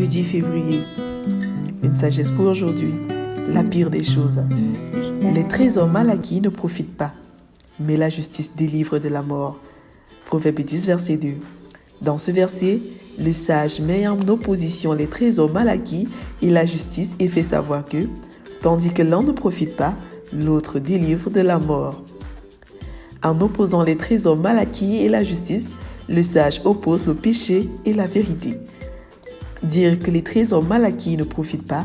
10 février. Une sagesse pour aujourd'hui. La pire des choses. Les trésors mal acquis ne profitent pas, mais la justice délivre de la mort. Proverbe 10, verset 2. Dans ce verset, le sage met en opposition les trésors mal acquis et la justice et fait savoir que, tandis que l'un ne profite pas, l'autre délivre de la mort. En opposant les trésors mal acquis et la justice, le sage oppose le péché et la vérité. Dire que les trésors mal acquis ne profitent pas,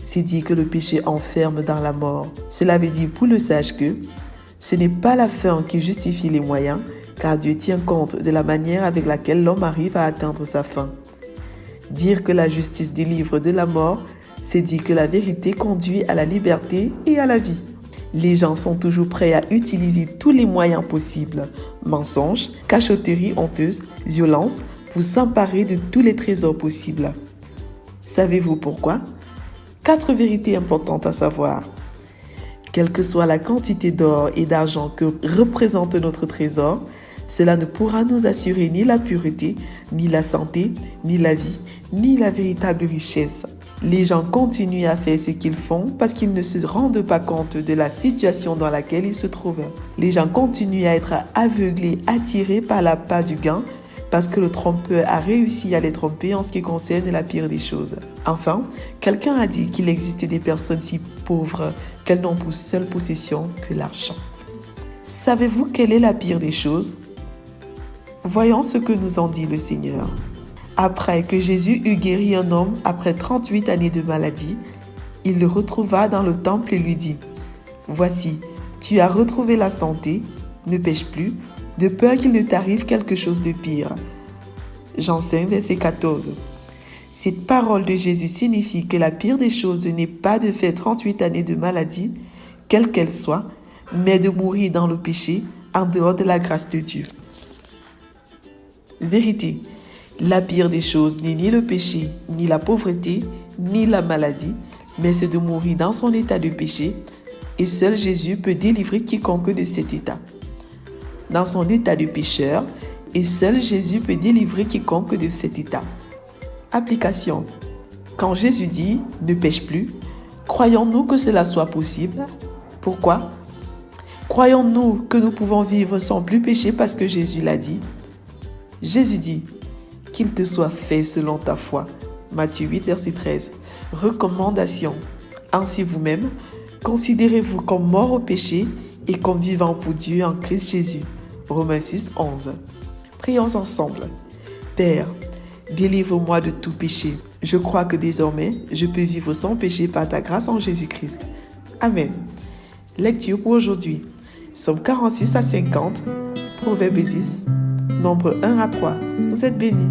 c'est dire que le péché enferme dans la mort. Cela veut dire pour le sage que ce n'est pas la fin qui justifie les moyens, car Dieu tient compte de la manière avec laquelle l'homme arrive à atteindre sa fin. Dire que la justice délivre de la mort, c'est dire que la vérité conduit à la liberté et à la vie. Les gens sont toujours prêts à utiliser tous les moyens possibles, mensonges, cachotteries honteuses, violences, pour s'emparer de tous les trésors possibles. Savez-vous pourquoi ? 4 vérités importantes à savoir. Quelle que soit la quantité d'or et d'argent que représente notre trésor, cela ne pourra nous assurer ni la pureté, ni la santé, ni la vie, ni la véritable richesse. Les gens continuent à faire ce qu'ils font parce qu'ils ne se rendent pas compte de la situation dans laquelle ils se trouvent. Les gens continuent à être aveuglés, attirés par l'appât du gain parce que le trompeur a réussi à les tromper en ce qui concerne la pire des choses. Enfin, quelqu'un a dit qu'il existe des personnes si pauvres qu'elles n'ont pour seule possession que l'argent. Savez-vous quelle est la pire des choses ? Voyons ce que nous en dit le Seigneur. Après que Jésus eut guéri un homme après 38 années de maladie, il le retrouva dans le temple et lui dit : « Voici, tu as retrouvé la santé, ne pêche plus, de peur qu'il ne t'arrive quelque chose de pire. » Jean 5, verset 14. Cette parole de Jésus signifie que la pire des choses n'est pas de faire 38 années de maladie, quelle qu'elle soit, mais de mourir dans le péché, en dehors de la grâce de Dieu. Vérité. La pire des choses n'est ni le péché, ni la pauvreté, ni la maladie, mais c'est de mourir dans son état de péché, et seul Jésus peut délivrer quiconque de cet état. Dans son état de pécheur, et seul Jésus peut délivrer quiconque de cet état. Application. Quand Jésus dit « ne pêche plus », croyons-nous que cela soit possible ? Pourquoi ? Croyons-nous que nous pouvons vivre sans plus pécher parce que Jésus l'a dit ? Jésus dit « qu'il te soit fait selon ta foi » Matthieu 8, verset 13. Recommandation. Ainsi vous-même, considérez-vous comme mort au péché et comme vivant pour Dieu en Christ Jésus. Romains 6, 11. Prions ensemble. Père, délivre-moi de tout péché. Je crois que désormais, je peux vivre sans péché par ta grâce en Jésus-Christ. Amen. Lecture pour aujourd'hui. Psaume 46 à 50, Proverbe 10, Nombre 1 à 3. Vous êtes bénis.